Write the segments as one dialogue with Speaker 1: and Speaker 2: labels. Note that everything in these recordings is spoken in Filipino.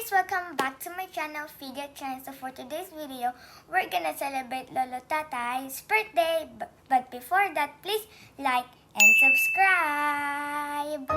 Speaker 1: guys! Welcome back to my channel, Figa Chan. So for today's video, we're gonna celebrate Lolo Tatay's birthday. But before that, please like and subscribe!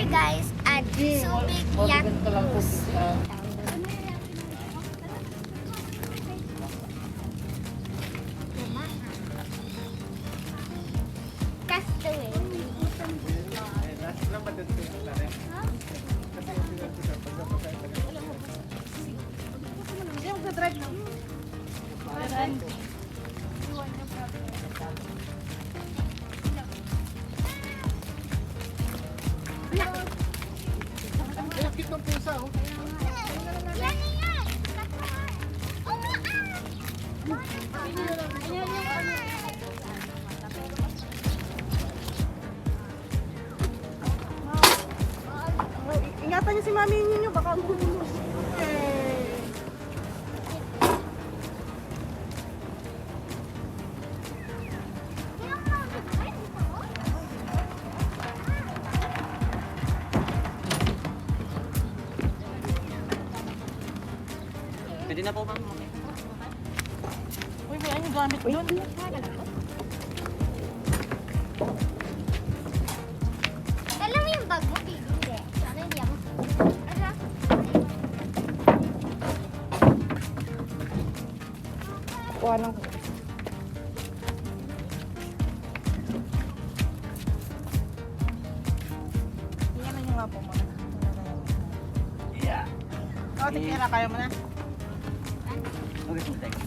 Speaker 1: Guys, at Subic Yacht Cruise. Castaway.
Speaker 2: Sakit ng pusa, oh.
Speaker 1: Yan, yan.
Speaker 3: Ingatan niyo si mami niyo, baka gulus.
Speaker 4: Pwede na po ba?
Speaker 3: Uy, may ano gamit doon?
Speaker 1: Alam mo yung bag mo, baby? Hindi. Ano, hindi ako.
Speaker 3: Kuha ng... Tingnan niyo nga po muna.
Speaker 4: Yeah.
Speaker 3: Oh, tikira, kaya mo na.
Speaker 4: Okay, so thank you.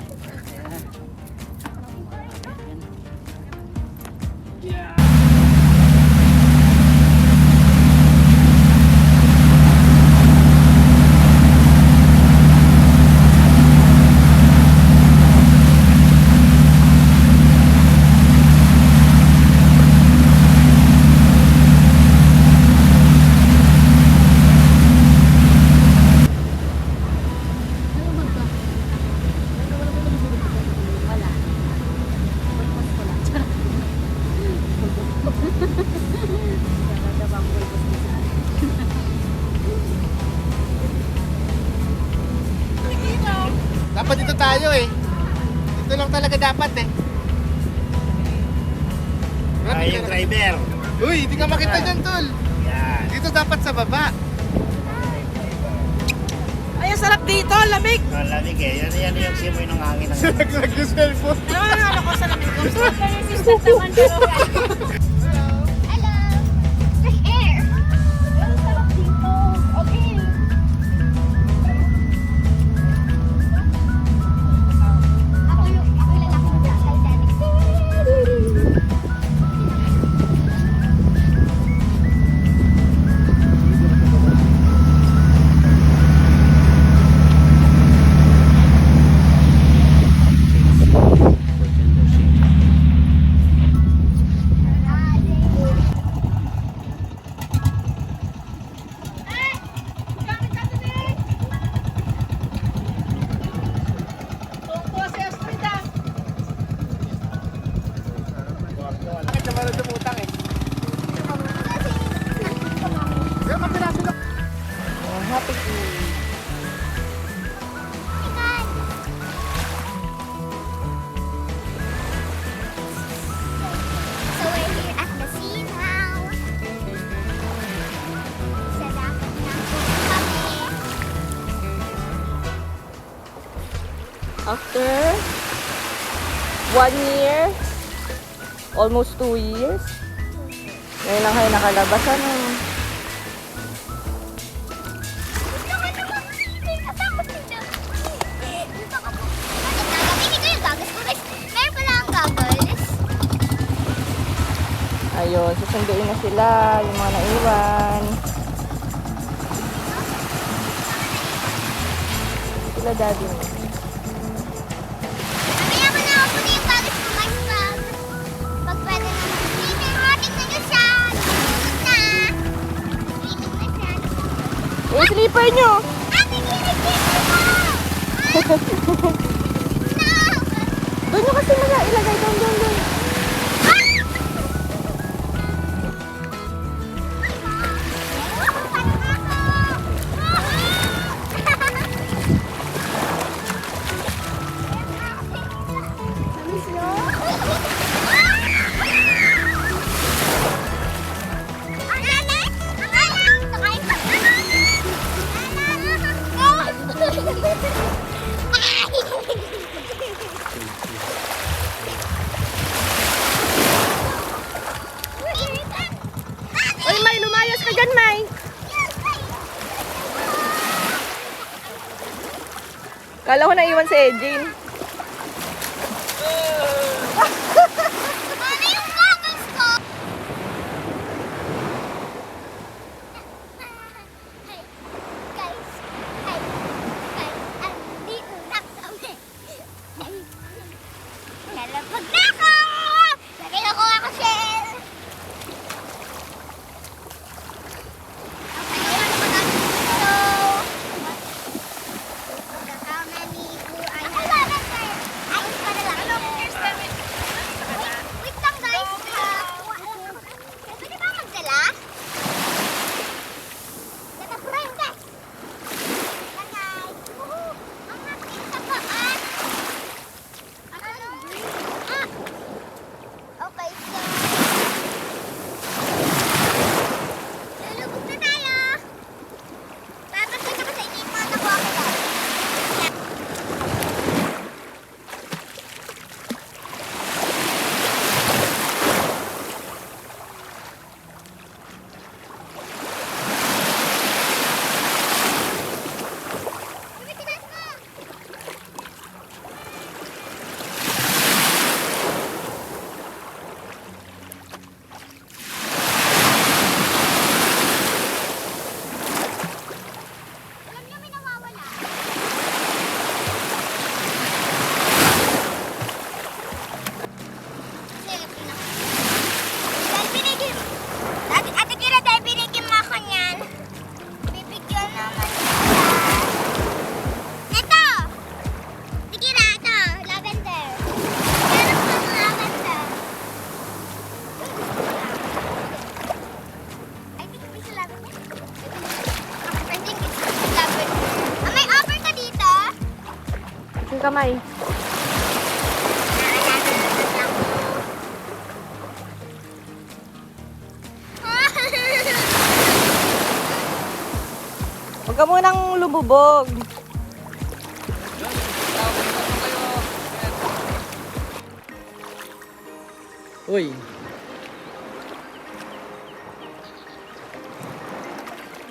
Speaker 2: Dapat dito tayo eh. Dito lang talaga dapat eh.
Speaker 4: Ay, yung driver.
Speaker 2: Uy, hindi ka makita dyan, tol.
Speaker 4: Yan.
Speaker 2: Dito dapat sa baba.
Speaker 3: Ay, ang sarap dito, lamig.
Speaker 4: Malamig eh. Yan yung simoy ng hangin.
Speaker 2: Sinaglag yung cellphone.
Speaker 3: Ano ko sa lamig?
Speaker 1: Hello! Fresh air! Ang sarap dito. Okay. Ako yung lalaki na Titanic.
Speaker 2: Bakit naman na dumutang eh? Pero kapiraso lang.
Speaker 3: Happy to.
Speaker 1: So we're here at the sea now. Sa dapat na po kami.
Speaker 3: After 1 year, almost 2 years, Ngayon lang kayo nakalabas, ano? Ayun, susunduin na sila, yung mga naiwan. Sila daddy mo. Yung slipper nyo! Doon nyo kasi ilagay doon. Uy, May, lumayas ka dyan, May! Kala ko naiwan si Ejin.
Speaker 1: Nalapag na ako! Lagay ako shell! Okay, so lulubog na tayo. Papasok ako sa inyo yung mga nakuha ko doon. Pagkatinas mo! Alam niyo, may nawawala. Dahil binigyan. Ate Kira, dahil binigyan mo ako niyan. Bibigyan naman kita. Ito! Ate Kira, ito. Lavender. Meron pang lavender. I think it's lavender. I think it's lavender. May offer ka dito?
Speaker 3: Yung kamay. Huwag ka munang lumubog.
Speaker 2: Uy,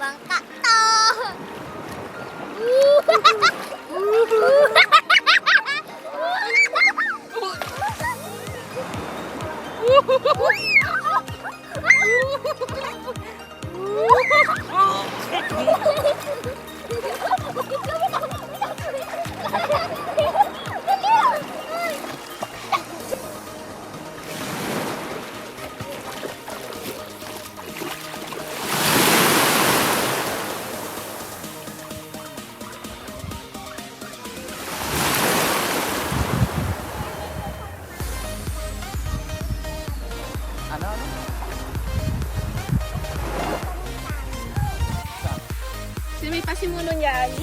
Speaker 1: Bangka to!
Speaker 3: Sino may pasimuno niyan?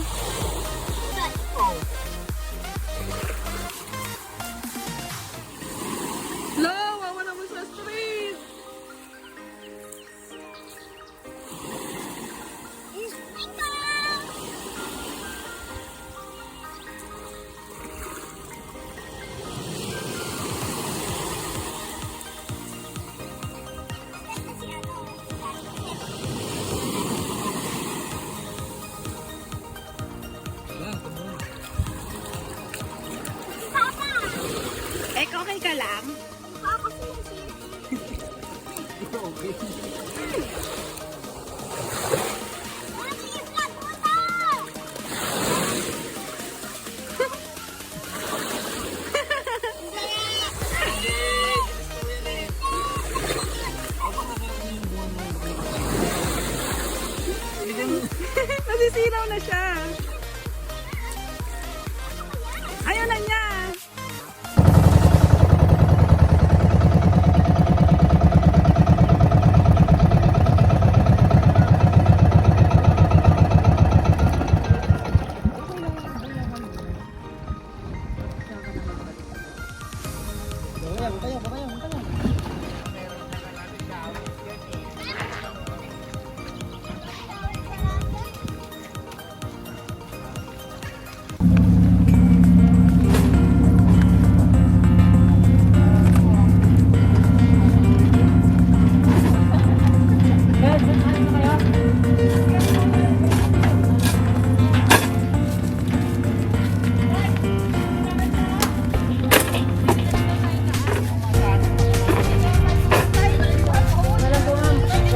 Speaker 3: Lo, wawa naman sa street!
Speaker 5: ka lang? Nasisiraw na siya. Ayaw na niya.
Speaker 3: Walang po ma'am.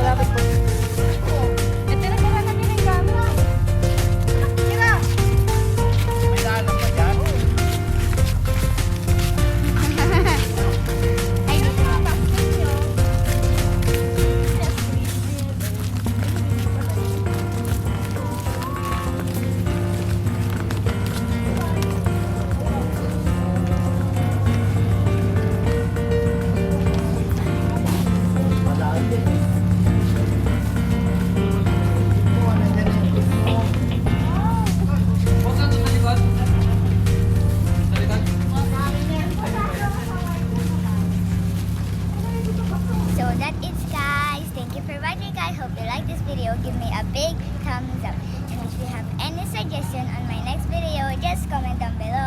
Speaker 3: Malapit po.
Speaker 5: Ito na pala namin ang gamit.
Speaker 4: May daan ba dyan?
Speaker 1: Ay, dito na ba? So that is guys. Thank you for watching guys. Hope you like this video. Give me a big thumbs up. And if you have any suggestion on my next video, just comment down below.